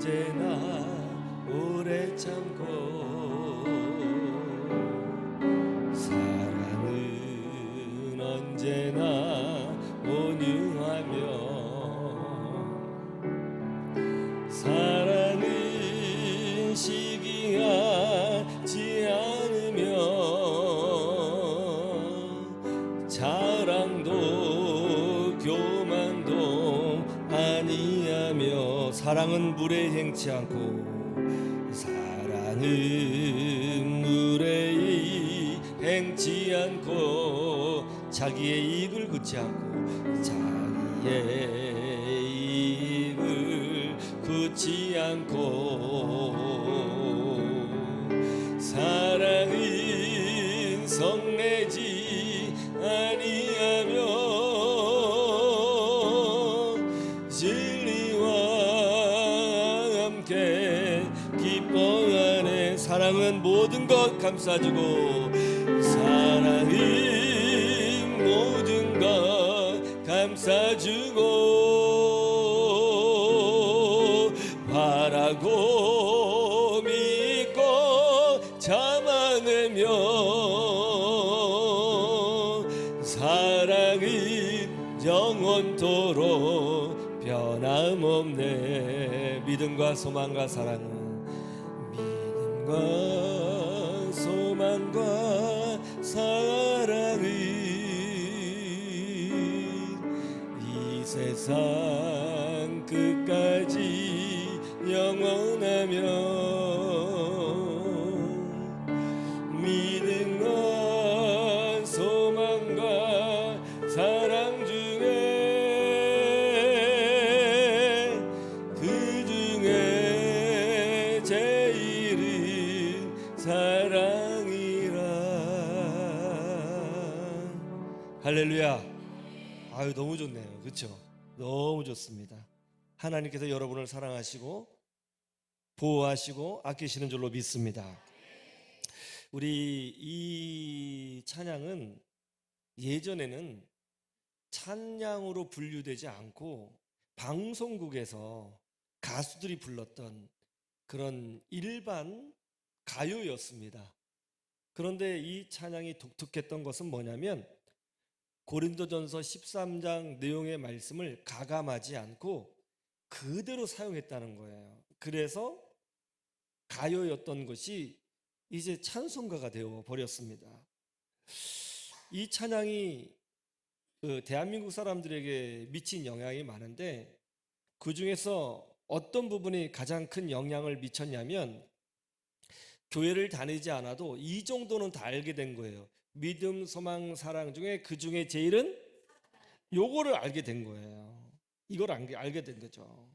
언제나 오래 참고 사랑은 언제나 온유하며 사랑은 시기하지 않으며 자랑도 교만도 아니하며 사랑은 물에 행치 않고 사랑은 물에 행치 않고 자기의 이익을 긋지 않고 자기의 이익을 긋지 않고 사랑은 성내지 아니하며 진리와 함께 기뻐하네 사랑은 모든 것 감싸주고 사랑은 모든 것 감싸주고 바라고 믿고 참아내며 사랑은 영원토록 변함없네 믿음과 소망과 사랑은 믿음과 소망과 사랑은 이 세상 끝까지 영원하며 믿음과 소망과 사랑 중에 그 중에 제일은 사랑이라. 할렐루야. 아유 너무 좋네요. 그렇죠? 너무 좋습니다. 하나님께서 여러분을 사랑하시고 보호하시고 아끼시는 줄로 믿습니다. 우리 이 찬양은 예전에는 찬양으로 분류되지 않고 방송국에서 가수들이 불렀던 그런 일반 가요였습니다. 그런데 이 찬양이 독특했던 것은 뭐냐면 고린도전서 13장 내용의 말씀을 가감하지 않고 그대로 사용했다는 거예요. 그래서 가요였던 것이 이제 찬송가가 되어 버렸습니다. 이 찬양이 대한민국 사람들에게 미친 영향이 많은데 그 중에서 어떤 부분이 가장 큰 영향을 미쳤냐면 교회를 다니지 않아도 이 정도는 다 알게 된 거예요. 믿음, 소망, 사랑 중에 그 중에 제일은 요거를 알게 된 거예요. 이걸 알게 된 거죠.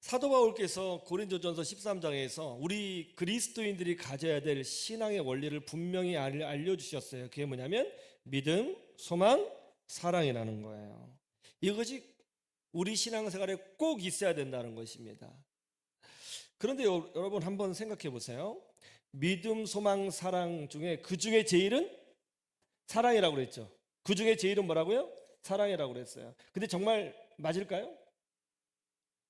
사도 바울께서 고린도전서 13장에서 우리 그리스도인들이 가져야 될 신앙의 원리를 분명히 알려주셨어요. 그게 뭐냐면 믿음, 소망, 사랑이라는 거예요. 이것이 우리 신앙생활에 꼭 있어야 된다는 것입니다. 그런데 여러분 한번 생각해 보세요. 믿음, 소망, 사랑 중에 그 중에 제일은 사랑이라고 그랬죠. 그 중에 제일은 뭐라고요? 사랑이라고 그랬어요. 근데 정말 맞을까요?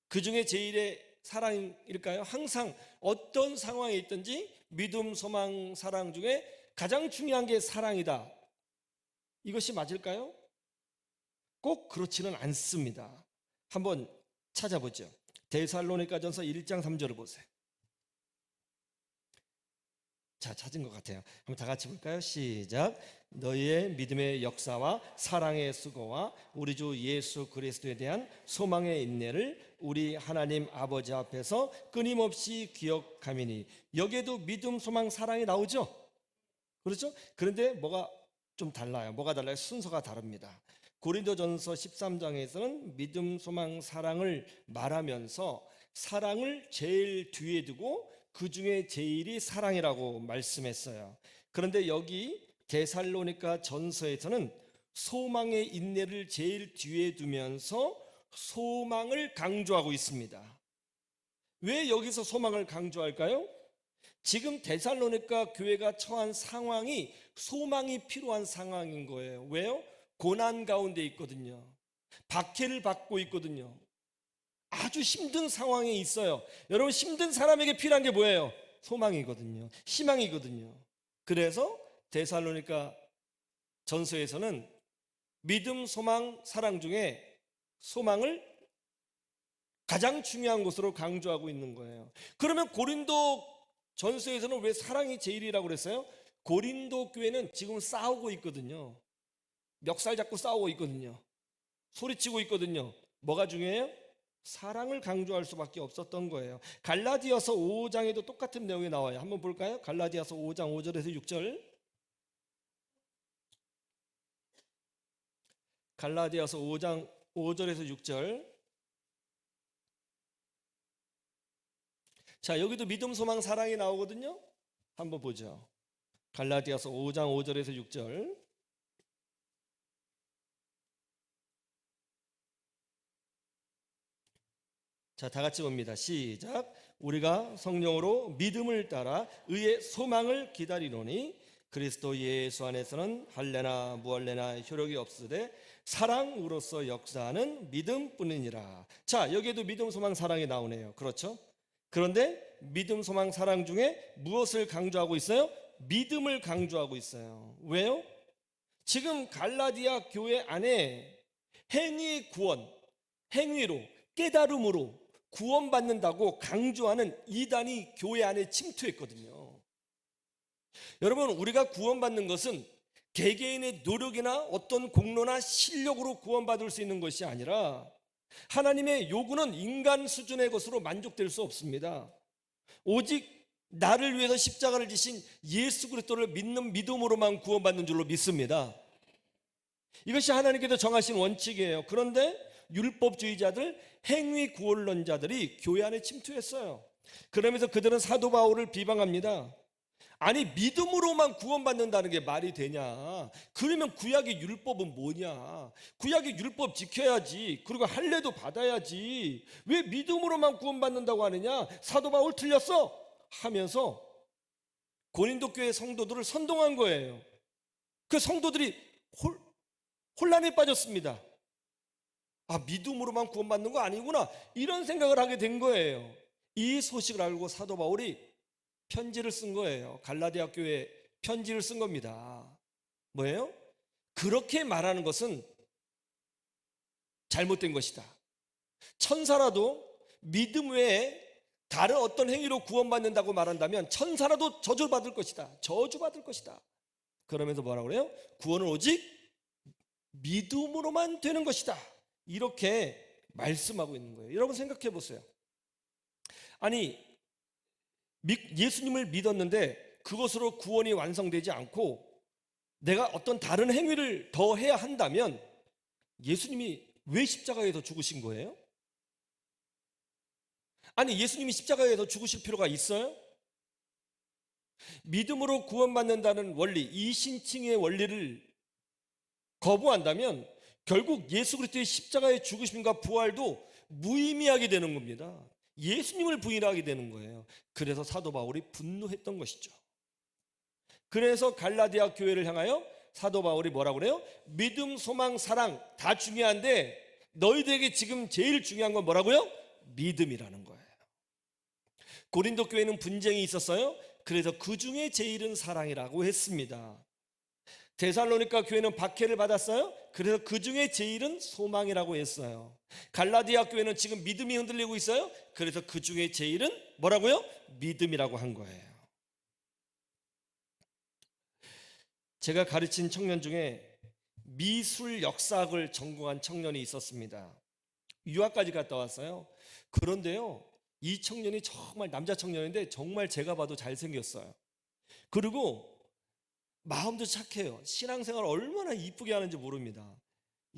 그 중에 제일의 사랑일까요? 항상 어떤 상황에 있든지 믿음, 소망, 사랑 중에 가장 중요한 게 사랑이다. 이것이 맞을까요? 꼭 그렇지는 않습니다. 한번 찾아보죠. 데살로니가전서 1장 3절을 보세요. 자, 찾은 것 같아요. 한번 다 같이 볼까요? 시작. 너희의 믿음의 역사와 사랑의 수고와 우리 주 예수 그리스도에 대한 소망의 인내를 우리 하나님 아버지 앞에서 끊임없이 기억하미니. 여기에도 믿음, 소망, 사랑이 나오죠? 그렇죠? 그런데 뭐가 좀 달라요. 뭐가 달라요? 순서가 다릅니다. 고린도전서 13장에서는 믿음, 소망, 사랑을 말하면서 사랑을 제일 뒤에 두고 그 중에 제일이 사랑이라고 말씀했어요. 그런데 여기 데살로니가 전서에서는 소망의 인내를 제일 뒤에 두면서 소망을 강조하고 있습니다. 왜 여기서 소망을 강조할까요? 지금 데살로니가 교회가 처한 상황이 소망이 필요한 상황인 거예요. 왜요? 고난 가운데 있거든요. 박해를 받고 있거든요. 아주 힘든 상황에 있어요. 여러분, 힘든 사람에게 필요한 게 뭐예요? 소망이거든요. 희망이거든요. 그래서 데살로니가 전서에서는 믿음, 소망, 사랑 중에 소망을 가장 중요한 것으로 강조하고 있는 거예요. 그러면 고린도 전서에서는 왜 사랑이 제일이라고 그랬어요? 고린도 교회는 지금 싸우고 있거든요. 멱살 잡고 싸우고 있거든요. 소리치고 있거든요. 뭐가 중요해요? 사랑을 강조할 수밖에 없었던 거예요. 갈라디아서 5장에도 똑같은 내용이 나와요. 한번 볼까요? 갈라디아서 5장 5절에서 6절. 갈라디아서 5장 5절에서 6절. 자, 여기도 믿음, 소망, 사랑이 나오거든요. 한번 보죠. 갈라디아서 5장 5절에서 6절. 자, 다 같이 봅니다. 시작. 우리가 성령으로 믿음을 따라 의의 소망을 기다리노니 그리스도 예수 안에서는 할례나 무할례나 효력이 없으되 사랑으로서 역사하는 믿음뿐이니라. 자, 여기에도 믿음, 소망, 사랑이 나오네요. 그렇죠? 그런데 믿음, 소망, 사랑 중에 무엇을 강조하고 있어요? 믿음을 강조하고 있어요. 왜요? 지금 갈라디아 교회 안에 행위 구원, 행위로, 깨달음으로 구원받는다고 강조하는 이단이 교회 안에 침투했거든요. 여러분, 우리가 구원받는 것은 개개인의 노력이나 어떤 공로나 실력으로 구원받을 수 있는 것이 아니라 하나님의 요구는 인간 수준의 것으로 만족될 수 없습니다. 오직 나를 위해서 십자가를 지신 예수 그리스도를 믿는 믿음으로만 구원받는 줄로 믿습니다. 이것이 하나님께서 정하신 원칙이에요. 그런데 율법주의자들, 행위 구원론자들이 교회 안에 침투했어요. 그러면서 그들은 사도 바울을 비방합니다. 아니, 믿음으로만 구원받는다는 게 말이 되냐? 그러면 구약의 율법은 뭐냐? 구약의 율법 지켜야지. 그리고 할례도 받아야지. 왜 믿음으로만 구원받는다고 하느냐? 사도 바울 틀렸어 하면서 고린도 교회 성도들을 선동한 거예요. 그 성도들이 혼란에 빠졌습니다. 아, 믿음으로만 구원받는 거 아니구나, 이런 생각을 하게 된 거예요. 이 소식을 알고 사도 바울이 편지를 쓴 거예요. 갈라디아 교회에 편지를 쓴 겁니다. 뭐예요? 그렇게 말하는 것은 잘못된 것이다. 천사라도 믿음 외에 다른 어떤 행위로 구원받는다고 말한다면 천사라도 저주받을 것이다. 저주받을 것이다. 그러면서 뭐라고 그래요? 구원은 오직 믿음으로만 되는 것이다. 이렇게 말씀하고 있는 거예요. 여러분 생각해 보세요. 아니, 예수님을 믿었는데 그것으로 구원이 완성되지 않고 내가 어떤 다른 행위를 더 해야 한다면 예수님이 왜 십자가에서 죽으신 거예요? 아니, 예수님이 십자가에서 죽으실 필요가 있어요? 믿음으로 구원받는다는 원리, 이신칭의 원리를 거부한다면 결국 예수 그리스도의 십자가의 죽으심과 부활도 무의미하게 되는 겁니다. 예수님을 부인하게 되는 거예요. 그래서 사도 바울이 분노했던 것이죠. 그래서 갈라디아 교회를 향하여 사도 바울이 뭐라고 그래요? 믿음, 소망, 사랑 다 중요한데 너희들에게 지금 제일 중요한 건 뭐라고요? 믿음이라는 거예요. 고린도 교회는 분쟁이 있었어요. 그래서 그 중에 제일은 사랑이라고 했습니다. 데살로니가 교회는 박해를 받았어요. 그래서 그 중에 제일은 소망이라고 했어요. 갈라디아 교회는 지금 믿음이 흔들리고 있어요. 그래서 그 중에 제일은 뭐라고요? 믿음이라고 한 거예요. 제가 가르친 청년 중에 미술 역사학을 전공한 청년이 있었습니다. 유학까지 갔다 왔어요. 그런데요, 이 청년이 정말 남자 청년인데 정말 제가 봐도 잘생겼어요. 그리고 마음도 착해요. 신앙생활 얼마나 이쁘게 하는지 모릅니다.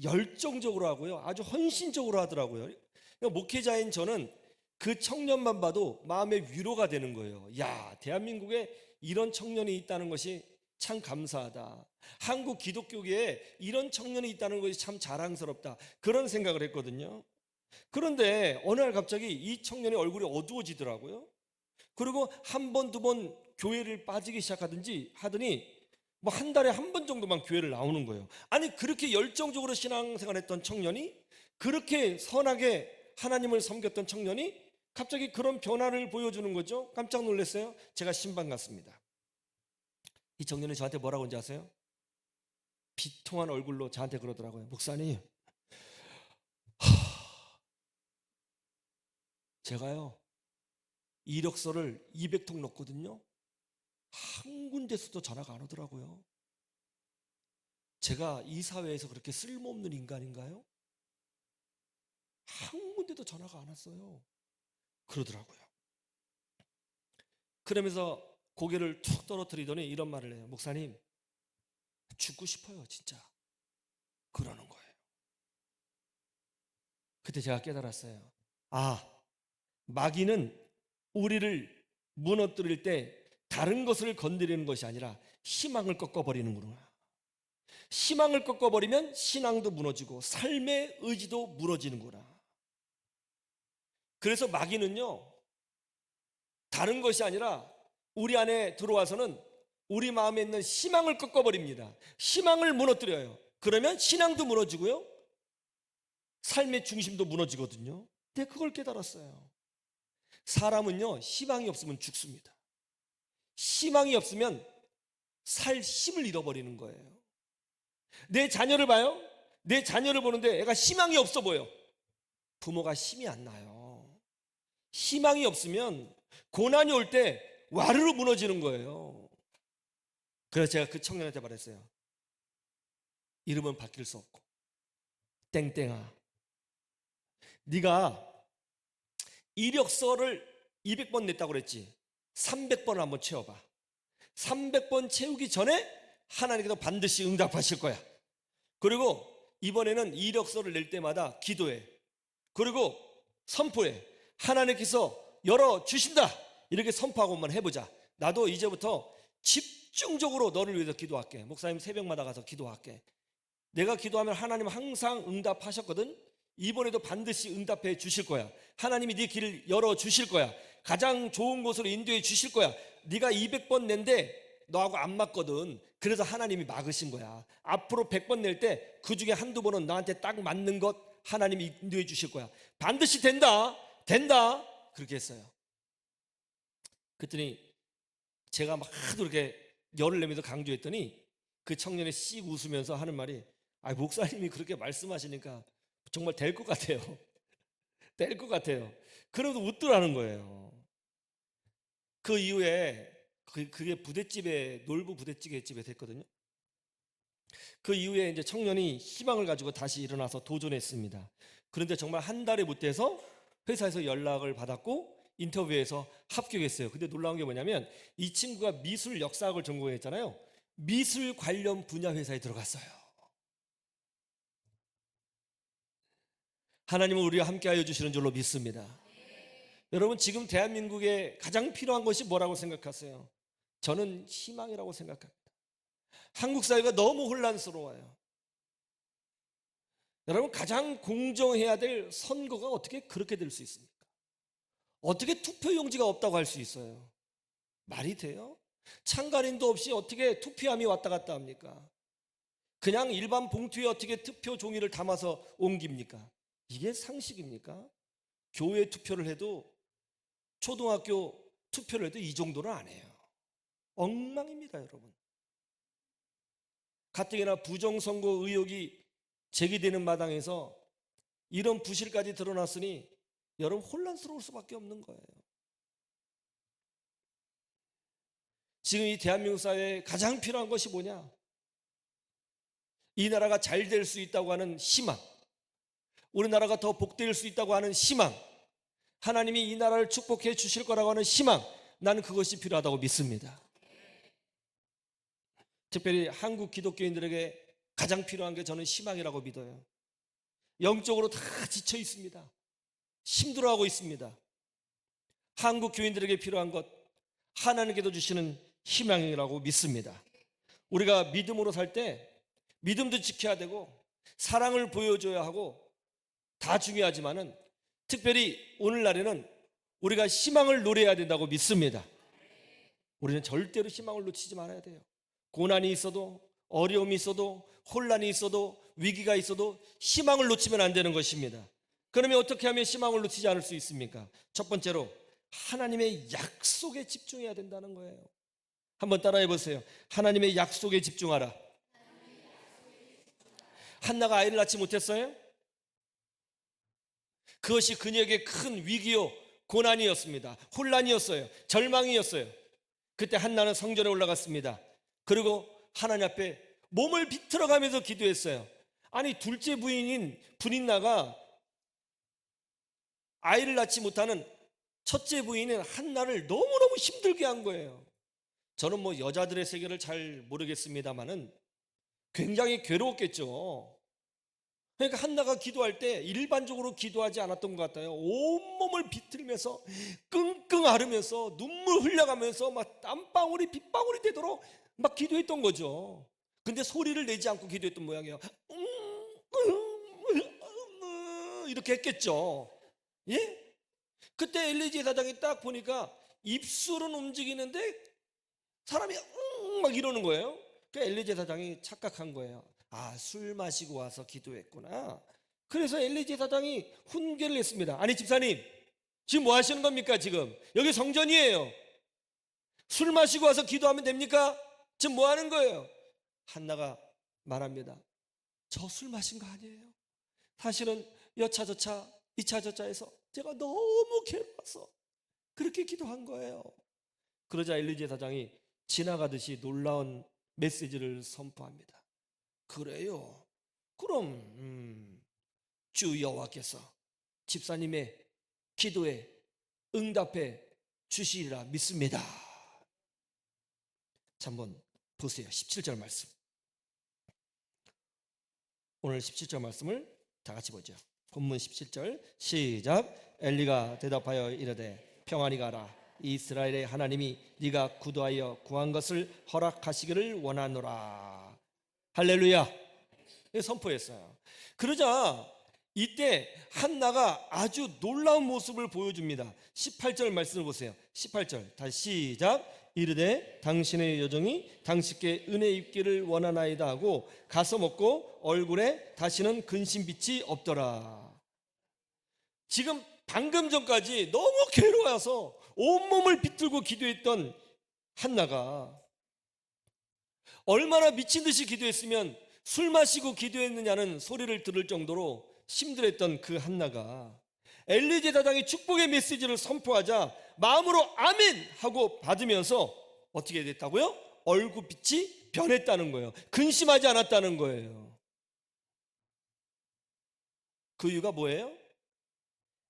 열정적으로 하고요, 아주 헌신적으로 하더라고요. 목회자인 저는 그 청년만 봐도 마음의 위로가 되는 거예요. 야, 대한민국에 이런 청년이 있다는 것이 참 감사하다. 한국 기독교계에 이런 청년이 있다는 것이 참 자랑스럽다. 그런 생각을 했거든요. 그런데 어느 날 갑자기 이 청년의 얼굴이 어두워지더라고요. 그리고 한 번, 두 번 교회를 빠지기 시작하더니 뭐 한 달에 한 번 정도만 교회를 나오는 거예요. 아니, 그렇게 열정적으로 신앙생활했던 청년이 그렇게 선하게 하나님을 섬겼던 청년이 갑자기 그런 변화를 보여주는 거죠. 깜짝 놀랐어요. 제가 신방 갔습니다. 이 청년이 저한테 뭐라고 하는지 아세요? 비통한 얼굴로 저한테 그러더라고요. 목사님, 제가요 이력서를 200통 넣었거든요. 한 군데서도 전화가 안 오더라고요. 제가 이 사회에서 그렇게 쓸모없는 인간인가요? 한 군데도 전화가 안 왔어요. 그러더라고요. 그러면서 고개를 툭 떨어뜨리더니 이런 말을 해요. 목사님, 죽고 싶어요, 진짜. 그러는 거예요. 그때 제가 깨달았어요. 아, 마귀는 우리를 무너뜨릴 때 다른 것을 건드리는 것이 아니라 희망을 꺾어버리는구나. 희망을 꺾어버리면 신앙도 무너지고 삶의 의지도 무너지는구나. 그래서 마귀는요, 다른 것이 아니라 우리 안에 들어와서는 우리 마음에 있는 희망을 꺾어버립니다. 희망을 무너뜨려요. 그러면 신앙도 무너지고요, 삶의 중심도 무너지거든요. 근데 그걸 깨달았어요. 사람은요, 희망이 없으면 죽습니다. 희망이 없으면 살 힘을 잃어버리는 거예요. 내 자녀를 봐요. 내 자녀를 보는데 애가 희망이 없어 보여. 부모가 힘이 안 나요. 희망이 없으면 고난이 올 때 와르르 무너지는 거예요. 그래서 제가 그 청년한테 말했어요. 이름은 바뀔 수 없고, 땡땡아, 네가 이력서를 200번 냈다고 그랬지. 300번을 한번 채워봐. 300번 채우기 전에 하나님께서 반드시 응답하실 거야. 그리고 이번에는 이력서를 낼 때마다 기도해. 그리고 선포해. 하나님께서 열어주신다. 이렇게 선포하고 한번 해보자. 나도 이제부터 집중적으로 너를 위해서 기도할게. 목사님 새벽마다 가서 기도할게. 내가 기도하면 하나님 항상 응답하셨거든. 이번에도 반드시 응답해 주실 거야. 하나님이 네 길을 열어주실 거야. 가장 좋은 곳으로 인도해 주실 거야. 네가 200번 낸데 너하고 안 맞거든. 그래서 하나님이 막으신 거야. 앞으로 100번 낼 때 그 중에 한두 번은 너한테 딱 맞는 것 하나님이 인도해 주실 거야. 반드시 된다. 된다. 그렇게 했어요. 그랬더니 제가 막 하도 이렇게 열을 내면서 강조했더니 그 청년이 씩 웃으면서 하는 말이, 아, 목사님이 그렇게 말씀하시니까 정말 될 것 같아요. 될 것 같아요. 그래도 웃더라는 거예요. 그 이후에 그게 부대찌개, 놀부 부대찌개집에 됐거든요. 그 이후에 이제 청년이 희망을 가지고 다시 일어나서 도전했습니다. 그런데 정말 한 달이 못 돼서 회사에서 연락을 받았고 인터뷰에서 합격했어요. 근데 놀라운 게 뭐냐면 이 친구가 미술 역사학을 전공했잖아요. 미술 관련 분야 회사에 들어갔어요. 하나님은 우리와 함께하여 주시는 줄로 믿습니다. 여러분, 지금 대한민국에 가장 필요한 것이 뭐라고 생각하세요? 저는 희망이라고 생각합니다. 한국 사회가 너무 혼란스러워요. 여러분, 가장 공정해야 될 선거가 어떻게 그렇게 될 수 있습니까? 어떻게 투표용지가 없다고 할 수 있어요? 말이 돼요? 참관인도 없이 어떻게 투표함이 왔다 갔다 합니까? 그냥 일반 봉투에 어떻게 투표 종이를 담아서 옮깁니까? 이게 상식입니까? 교회 투표를 해도, 초등학교 투표를 해도 이 정도는 안 해요. 엉망입니다, 여러분. 가뜩이나 부정선거 의혹이 제기되는 마당에서 이런 부실까지 드러났으니 여러분 혼란스러울 수밖에 없는 거예요. 지금 이 대한민국 사회에 가장 필요한 것이 뭐냐? 이 나라가 잘 될 수 있다고 하는 희망, 우리나라가 더 복될 수 있다고 하는 희망, 하나님이 이 나라를 축복해 주실 거라고 하는 희망, 나는 그것이 필요하다고 믿습니다. 특별히 한국 기독교인들에게 가장 필요한 게 저는 희망이라고 믿어요. 영적으로 다 지쳐 있습니다. 힘들어하고 있습니다. 한국 교인들에게 필요한 것, 하나님께서 주시는 희망이라고 믿습니다. 우리가 믿음으로 살 때 믿음도 지켜야 되고 사랑을 보여줘야 하고 다 중요하지만은 특별히 오늘날에는 우리가 희망을 노래해야 된다고 믿습니다. 우리는 절대로 희망을 놓치지 말아야 돼요. 고난이 있어도, 어려움이 있어도, 혼란이 있어도, 위기가 있어도 희망을 놓치면 안 되는 것입니다. 그러면 어떻게 하면 희망을 놓치지 않을 수 있습니까? 첫 번째로 하나님의 약속에 집중해야 된다는 거예요. 한번 따라해 보세요. 하나님의 약속에 집중하라. 한나가 아이를 낳지 못했어요? 그것이 그녀에게 큰 위기요 고난이었습니다. 혼란이었어요. 절망이었어요. 그때 한나는 성전에 올라갔습니다. 그리고 하나님 앞에 몸을 비틀어가면서 기도했어요. 아니, 둘째 부인인 브린나가 아이를 낳지 못하는 첫째 부인인 한나를 너무너무 힘들게 한 거예요. 저는 뭐 여자들의 세계를 잘 모르겠습니다만은 굉장히 괴로웠겠죠. 그러니까 한나가 기도할 때 일반적으로 기도하지 않았던 것 같아요. 온몸을 비틀면서 끙끙 앓으면서 눈물 흘려가면서 막 땀방울이 빗방울이 되도록 막 기도했던 거죠. 근데 소리를 내지 않고 기도했던 모양이에요. 이렇게 했겠죠. 예? 그때 엘리제 사장이 딱 보니까 입술은 움직이는데 사람이 막 이러는 거예요. 그 엘리제 사장이 착각한 거예요. 아, 술 마시고 와서 기도했구나. 그래서 엘리제 사장이 훈계를 했습니다. 아니, 집사님, 지금 뭐 하시는 겁니까? 지금 여기 성전이에요. 술 마시고 와서 기도하면 됩니까? 지금 뭐 하는 거예요? 한나가 말합니다. 저 술 마신 거 아니에요. 사실은 여차저차 이차저차해서 제가 너무 괴로워서 그렇게 기도한 거예요. 그러자 엘리제 사장이 지나가듯이 놀라운 메시지를 선포합니다. 그래요? 그럼 주 여호와께서 집사님의 기도에 응답해 주시리라 믿습니다. 자, 한번 보세요. 17절 말씀. 오늘 17절 말씀을 다 같이 보죠. 본문 17절 시작. 엘리가 대답하여 이르되 평안히 가라. 이스라엘의 하나님이 네가 구도하여 구한 것을 허락하시기를 원하노라. 할렐루야. 선포했어요. 그러자 이때 한나가 아주 놀라운 모습을 보여줍니다. 18절 말씀을 보세요. 18절 다시 시작. 이르되 당신의 여종이 당신께 은혜 입기를 원하나이다 하고 가서 먹고 얼굴에 다시는 근심빛이 없더라. 지금 방금 전까지 너무 괴로워서 온몸을 비틀고 기도했던 한나가 얼마나 미친 듯이 기도했으면 술 마시고 기도했느냐는 소리를 들을 정도로 힘들었던 그 한나가 엘리제 사장이 축복의 메시지를 선포하자 마음으로 아멘 하고 받으면서 어떻게 됐다고요? 얼굴빛이 변했다는 거예요. 근심하지 않았다는 거예요. 그 이유가 뭐예요?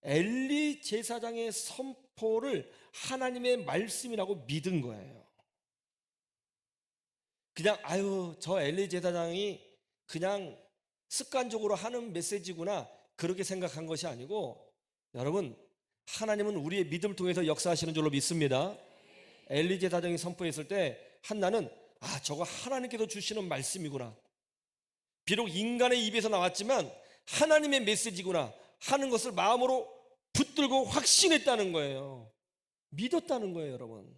엘리 제사장의 선포를 하나님의 말씀이라고 믿은 거예요. 그냥 아유, 저 엘리 제사장이 그냥 습관적으로 하는 메시지구나 그렇게 생각한 것이 아니고, 여러분, 하나님은 우리의 믿음을 통해서 역사하시는 줄로 믿습니다. 엘리 제사장이 선포했을 때 한나는 아, 저거 하나님께서 주시는 말씀이구나, 비록 인간의 입에서 나왔지만 하나님의 메시지구나 하는 것을 마음으로 붙들고 확신했다는 거예요. 믿었다는 거예요. 여러분,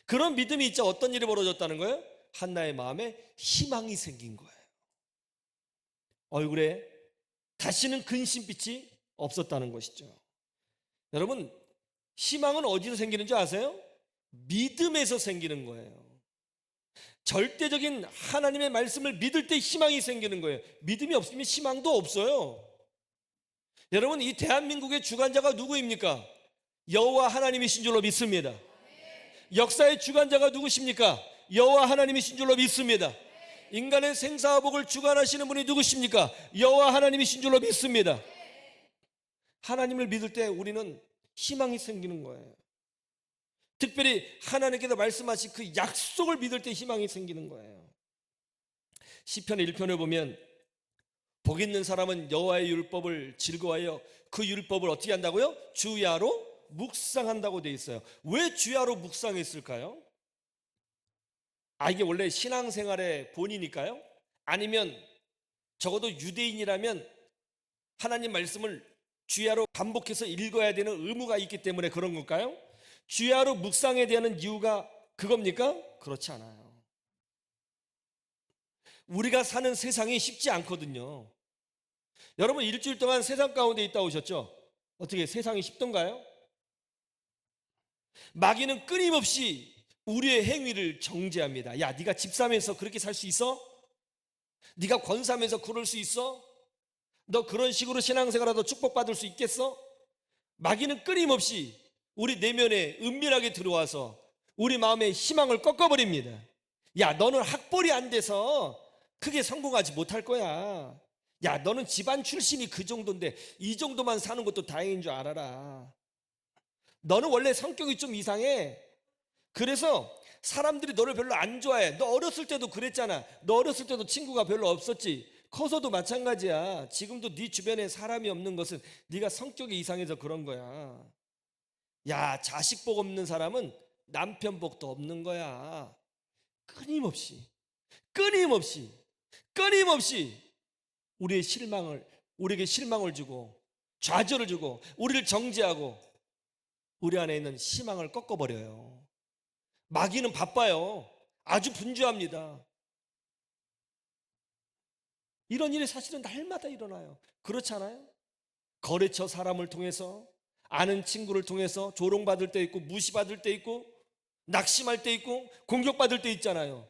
그런 믿음이 있자 어떤 일이 벌어졌다는 거예요? 한나의 마음에 희망이 생긴 거예요. 얼굴에 다시는 근심빛이 없었다는 것이죠. 여러분, 희망은 어디서 생기는 줄 아세요? 믿음에서 생기는 거예요. 절대적인 하나님의 말씀을 믿을 때 희망이 생기는 거예요. 믿음이 없으면 희망도 없어요. 여러분, 이 대한민국의 주관자가 누구입니까? 여호와 하나님이신 줄로 믿습니다. 역사의 주관자가 누구십니까? 여호와 하나님이신 줄로 믿습니다. 인간의 생사화복을 주관하시는 분이 누구십니까? 여호와 하나님이신 줄로 믿습니다. 하나님을 믿을 때 우리는 희망이 생기는 거예요. 특별히 하나님께서 말씀하신 그 약속을 믿을 때 희망이 생기는 거예요. 시편 1편을 보면 복 있는 사람은 여호와의 율법을 즐거워하여 그 율법을 어떻게 한다고요? 주야로 묵상한다고 되어 있어요. 왜 주야로 묵상했을까요? 아, 이게 원래 신앙생활의 본이니까요? 아니면 적어도 유대인이라면 하나님 말씀을 주야로 반복해서 읽어야 되는 의무가 있기 때문에 그런 걸까요? 주야로 묵상해야 되는 이유가 그겁니까? 그렇지 않아요. 우리가 사는 세상이 쉽지 않거든요. 여러분 일주일 동안 세상 가운데 있다 오셨죠? 어떻게 세상이 쉽던가요? 마귀는 끊임없이 우리의 행위를 정죄합니다. 야, 네가 집사면서 그렇게 살 수 있어? 네가 권사면서 그럴 수 있어? 너 그런 식으로 신앙생활하다 축복받을 수 있겠어? 마귀는 끊임없이 우리 내면에 은밀하게 들어와서 우리 마음의 희망을 꺾어버립니다. 야, 너는 학벌이 안 돼서 크게 성공하지 못할 거야. 야, 너는 집안 출신이 그 정도인데 이 정도만 사는 것도 다행인 줄 알아라. 너는 원래 성격이 좀 이상해. 그래서 사람들이 너를 별로 안 좋아해. 너 어렸을 때도 그랬잖아. 너 어렸을 때도 친구가 별로 없었지. 커서도 마찬가지야. 지금도 네 주변에 사람이 없는 것은 네가 성격이 이상해서 그런 거야. 야, 자식 복 없는 사람은 남편 복도 없는 거야. 끊임없이 우리에게 실망을 주고 좌절을 주고 우리를 정죄하고 우리 안에 있는 희망을 꺾어버려요. 마귀는 바빠요. 아주 분주합니다. 이런 일이 사실은 날마다 일어나요. 그렇지 않아요? 거래처 사람을 통해서, 아는 친구를 통해서 조롱받을 때 있고, 무시받을 때 있고, 낙심할 때 있고, 공격받을 때 있잖아요.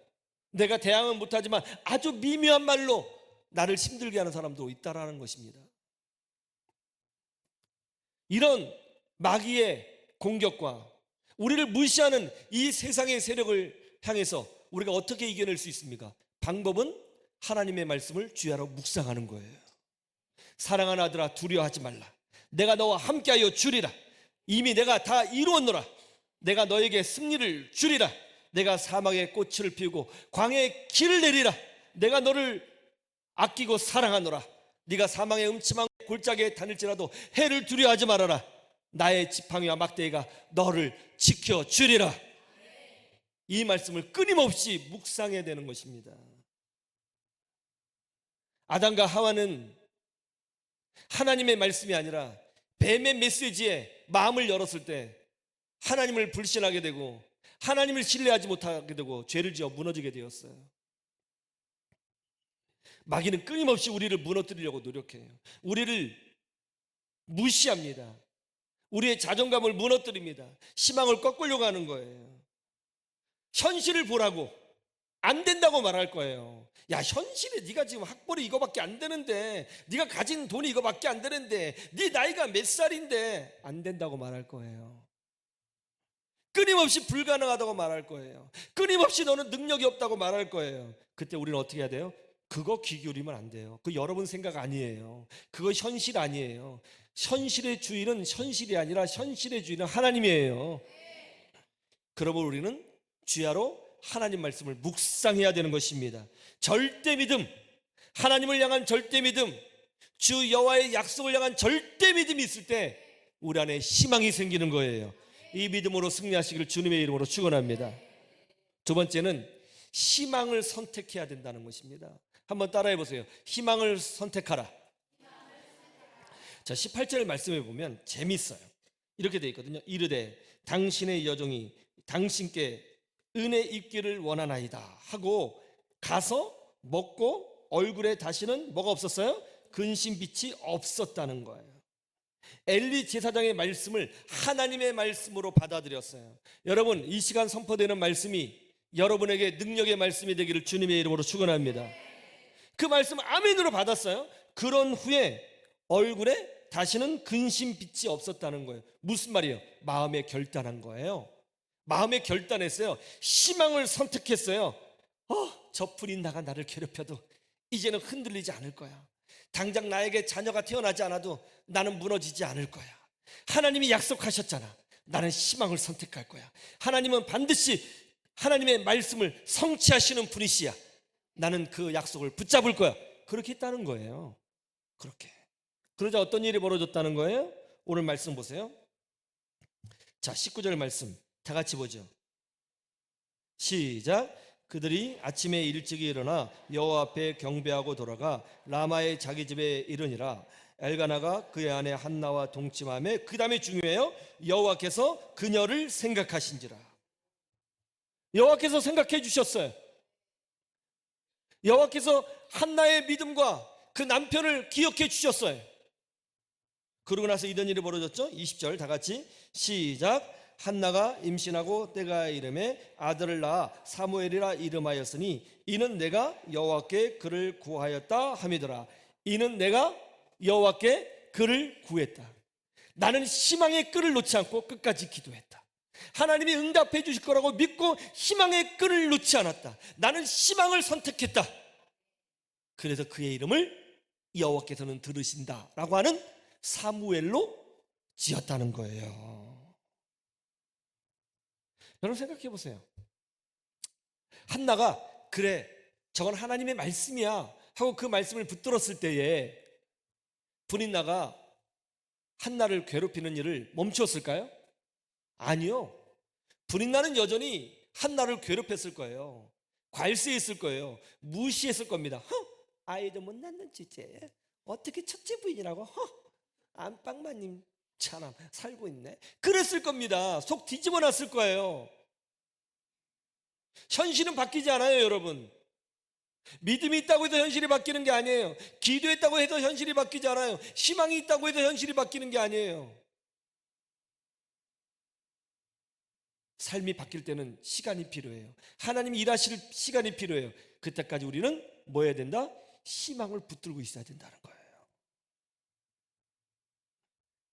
내가 대항은 못하지만 아주 미묘한 말로 나를 힘들게 하는 사람도 있다라는 것입니다. 이런 마귀의 공격과 우리를 무시하는 이 세상의 세력을 향해서 우리가 어떻게 이겨낼 수 있습니까? 방법은 하나님의 말씀을 주야로 묵상하는 거예요. 사랑하는 아들아, 두려워하지 말라. 내가 너와 함께하여 주리라. 이미 내가 다 이루었노라. 내가 너에게 승리를 주리라. 내가 사막에 꽃을 피우고 광야에 길을 내리라. 내가 너를 아끼고 사랑하노라. 네가 사망의 음침한 골짜기에 다닐지라도 해를 두려워하지 말아라. 나의 지팡이와 막대기가 너를 지켜주리라. 이 말씀을 끊임없이 묵상해야 되는 것입니다. 아담과 하와는 하나님의 말씀이 아니라 뱀의 메시지에 마음을 열었을 때 하나님을 불신하게 되고 하나님을 신뢰하지 못하게 되고 죄를 지어 무너지게 되었어요. 마귀는 끊임없이 우리를 무너뜨리려고 노력해요. 우리를 무시합니다. 우리의 자존감을 무너뜨립니다. 희망을 꺾으려고 하는 거예요. 현실을 보라고 안 된다고 말할 거예요. 야, 현실에 네가 지금 학벌이 이거밖에 안 되는데, 네가 가진 돈이 이거밖에 안 되는데, 네 나이가 몇 살인데 안 된다고 말할 거예요. 끊임없이 불가능하다고 말할 거예요. 끊임없이 너는 능력이 없다고 말할 거예요. 그때 우리는 어떻게 해야 돼요? 그거 귀 기울이면 안 돼요. 그 여러분 생각 아니에요. 그거 현실 아니에요. 현실의 주인은 현실이 아니라 현실의 주인은 하나님이에요. 그러면 우리는 주야로 하나님 말씀을 묵상해야 되는 것입니다. 절대 믿음, 하나님을 향한 절대 믿음, 주 여호와의 약속을 향한 절대 믿음이 있을 때 우리 안에 희망이 생기는 거예요. 이 믿음으로 승리하시기를 주님의 이름으로 축원합니다. 두 번째는 희망을 선택해야 된다는 것입니다. 한번 따라해 보세요. 희망을 선택하라. 자, 18절 말씀해 보면 재밌어요. 이렇게 되어 있거든요. 이르되 당신의 여종이 당신께 은혜 입기를 원하나이다 하고 가서 먹고 얼굴에 다시는 뭐가 없었어요? 근심빛이 없었다는 거예요. 엘리 제사장의 말씀을 하나님의 말씀으로 받아들였어요. 여러분, 이 시간 선포되는 말씀이 여러분에게 능력의 말씀이 되기를 주님의 이름으로 축원합니다. 그 말씀 아멘으로 받았어요. 그런 후에 얼굴에 다시는 근심빛이 없었다는 거예요. 무슨 말이에요? 마음에 결단한 거예요. 마음에 결단했어요. 희망을 선택했어요. 저 불인나가 나를 괴롭혀도 이제는 흔들리지 않을 거야. 당장 나에게 자녀가 태어나지 않아도 나는 무너지지 않을 거야. 하나님이 약속하셨잖아. 나는 희망을 선택할 거야. 하나님은 반드시 하나님의 말씀을 성취하시는 분이시야. 나는 그 약속을 붙잡을 거야. 그렇게 했다는 거예요. 그렇게. 그러자 어떤 일이 벌어졌다는 거예요? 오늘 말씀 보세요. 자, 19절 말씀 다 같이 보죠. 시작. 그들이 아침에 일찍이 일어나 여호와 앞에 경배하고 돌아가 라마의 자기 집에 이르니라. 엘가나가 그의 아내 한나와 동침하며, 그 다음에 중요해요. 여호와께서 그녀를 생각하신지라. 여호와께서 생각해 주셨어요. 여호와께서 한나의 믿음과 그 남편을 기억해 주셨어요. 그러고 나서 이런 일이 벌어졌죠. 20절 다 같이 시작. 한나가 임신하고 때가 이름에 아들을 낳아 사무엘이라 이름하였으니 이는 내가 여호와께 그를 구하였다 함이더라. 이는 내가 여호와께 그를 구했다. 나는 희망의 끈을 놓지 않고 끝까지 기도했다. 하나님이 응답해 주실 거라고 믿고 희망의 끈을 놓지 않았다. 나는 희망을 선택했다. 그래서 그의 이름을 여호와께서는 들으신다라고 하는 사무엘로 지었다는 거예요. 여러분 생각해 보세요. 한나가 그래 저건 하나님의 말씀이야 하고 그 말씀을 붙들었을 때에 브린나가 한나를 괴롭히는 일을 멈추었을까요? 아니요. 브린나는 여전히 한나를 괴롭혔을 거예요. 괄세했을 거예요. 무시했을 겁니다. 아이도 못 낳는 주제에 어떻게 첫째 부인이라고 안방마님 참 살고 있네. 그랬을 겁니다. 속 뒤집어 놨을 거예요. 현실은 바뀌지 않아요, 여러분. 믿음이 있다고 해서 현실이 바뀌는 게 아니에요. 기도했다고 해서 현실이 바뀌지 않아요. 희망이 있다고 해서 현실이 바뀌는 게 아니에요. 삶이 바뀔 때는 시간이 필요해요. 하나님이 일하실 시간이 필요해요. 그때까지 우리는 뭐 해야 된다? 희망을 붙들고 있어야 된다는 거예요.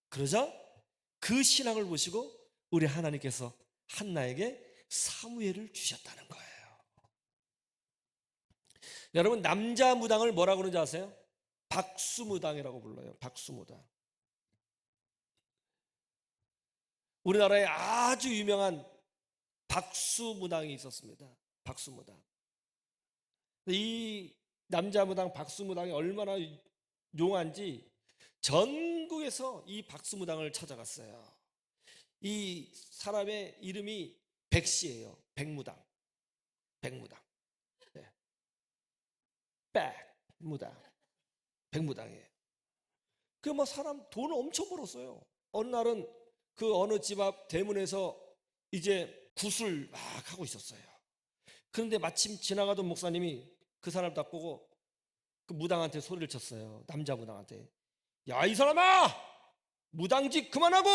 그러자 그 신앙을 보시고 우리 하나님께서 한나에게 사무엘을 주셨다는 거예요. 여러분 남자 무당을 뭐라고 그러는지 아세요? 박수무당이라고 불러요. 박수무당. 우리나라에 아주 유명한 박수무당이 있었습니다. 박수무당. 이 남자무당 박수무당이 얼마나 용한지 전국에서 이 박수무당을 찾아갔어요. 이 사람의 이름이 백씨예요. 백무당. 백무당. 네. 백무당. 백무당이에요. 그 뭐 사람 돈을 엄청 벌었어요. 어느 날은 그 어느 집 앞 대문에서 이제 굿을 막 하고 있었어요. 그런데 마침 지나가던 목사님이 그 사람 딱 보고 그 무당한테 소리를 쳤어요. 남자 무당한테. 야, 이 사람아! 무당짓 그만하고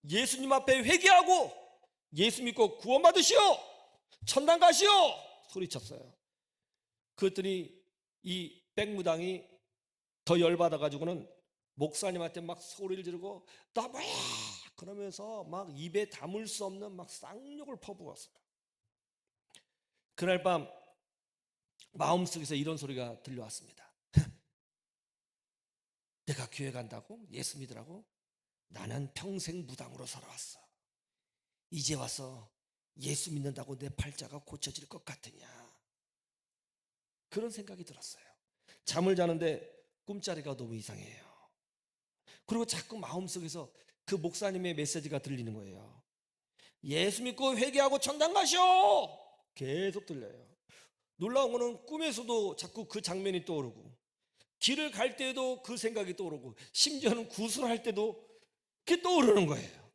예수님 앞에 회개하고 예수 믿고 구원받으시오! 천당 가시오! 소리쳤어요. 그랬더니 이 백무당이 더 열받아가지고는 목사님한테 막 소리를 지르고 나 뭐야! 그러면서 막 입에 담을 수 없는 막 쌍욕을 퍼부었어요. 그날 밤 마음속에서 이런 소리가 들려왔습니다. 내가 교회 간다고? 예수 믿으라고? 나는 평생 무당으로 살아왔어. 이제 와서 예수 믿는다고 내 팔자가 고쳐질 것 같으냐? 그런 생각이 들었어요. 잠을 자는데 꿈자리가 너무 이상해요. 그리고 자꾸 마음속에서 그 목사님의 메시지가 들리는 거예요. 예수 믿고 회개하고 천당 가시오! 계속 들려요. 놀라운 거는 꿈에서도 자꾸 그 장면이 떠오르고 길을 갈 때도 그 생각이 떠오르고 심지어는 구슬할 때도 그게 떠오르는 거예요.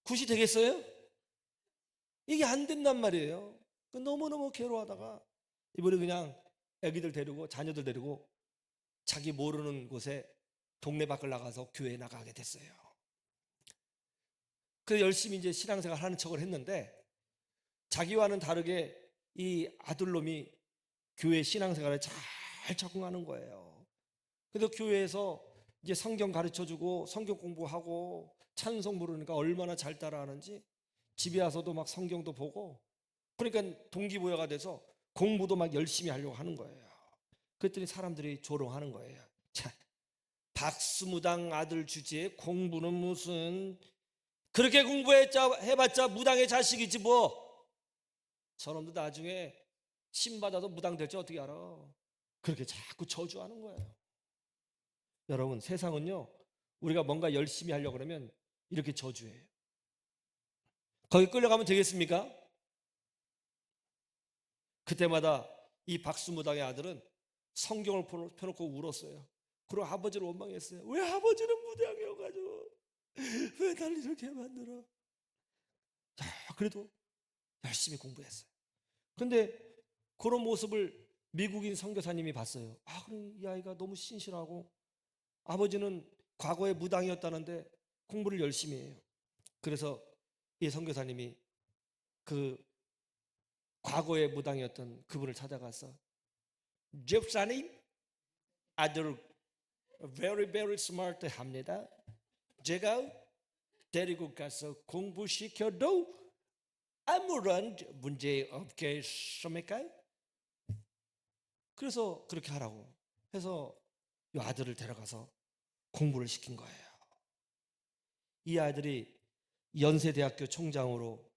굿이 되겠어요? 이게 안 된단 말이에요. 너무너무 괴로워하다가 이번에 그냥 애기들 데리고 자녀들 데리고 자기 모르는 곳에 동네 밖을 나가서 교회에 나가게 됐어요. 그래서 열심히 이제 신앙생활 하는 척을 했는데 자기와는 다르게 이 아들놈이 교회 신앙생활에 잘 적응하는 거예요. 그래서 교회에서 이제 성경 가르쳐주고 성경 공부하고 찬송 부르니까 얼마나 잘 따라하는지 집에 와서도 막 성경도 보고 그러니까 동기부여가 돼서 공부도 막 열심히 하려고 하는 거예요. 그랬더니 사람들이 조롱하는 거예요. 자, 박수무당 아들 주제에 공부는 무슨 그렇게 해봤자 무당의 자식이지 뭐. 저놈도 나중에 신 받아서 무당 될지 어떻게 알아. 그렇게 자꾸 저주하는 거예요. 여러분 세상은요 우리가 뭔가 열심히 하려고 그러면 이렇게 저주해요. 거기 끌려가면 되겠습니까? 그때마다 이 박수무당의 아들은 성경을 펴놓고 울었어요. 그리고 아버지를 원망했어요. 왜 아버지는 무당이어가지고 왜 날 이렇게 만들어. 자, 그래도 열심히 공부했어요. 근데 그런 모습을 미국인 선교사님이 봤어요. 그럼 이 아이가 너무 신실하고 아버지는 과거에 무당이었다는데 공부를 열심히 해요. 그래서 이 선교사님이 그 과거에 무당이었던 그분을 찾아가서 집사님, 아들 very smart 합니다. 제가 데리고 가서 공부시켜도 아무런 문제 없겠습니까? 그래서 그렇게 하라고 해서 이 아들을 데려가서 공부를 시킨 거예요. 이 아들이 연세대학교 총장으로,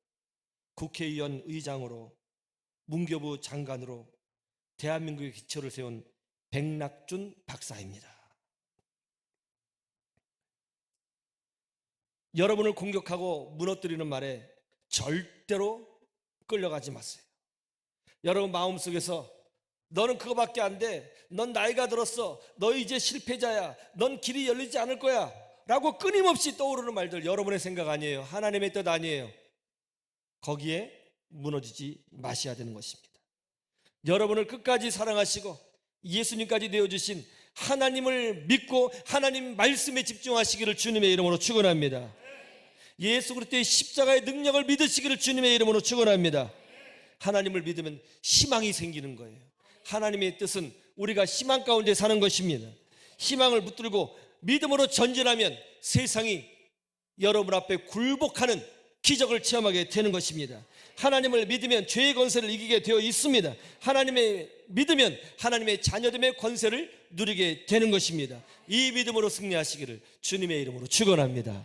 국회의원 의장으로, 문교부 장관으로 대한민국의 기초를 세운 백낙준 박사입니다. 여러분을 공격하고 무너뜨리는 말에 절대로 끌려가지 마세요. 여러분 마음속에서 너는 그거밖에 안 돼, 넌 나이가 들었어, 너 이제 실패자야, 넌 길이 열리지 않을 거야 라고 끊임없이 떠오르는 말들, 여러분의 생각 아니에요. 하나님의 뜻 아니에요. 거기에 무너지지 마셔야 되는 것입니다. 여러분을 끝까지 사랑하시고 예수님까지 되어주신 하나님을 믿고 하나님 말씀에 집중하시기를 주님의 이름으로 축원합니다. 예수 그리스도의 십자가의 능력을 믿으시기를 주님의 이름으로 축원합니다. 하나님을 믿으면 희망이 생기는 거예요. 하나님의 뜻은 우리가 희망 가운데 사는 것입니다. 희망을 붙들고 믿음으로 전진하면 세상이 여러분 앞에 굴복하는 기적을 체험하게 되는 것입니다. 하나님을 믿으면 죄의 권세를 이기게 되어 있습니다. 하나님을 믿으면 하나님의 자녀됨의 권세를 누리게 되는 것입니다. 이 믿음으로 승리하시기를 주님의 이름으로 축원합니다.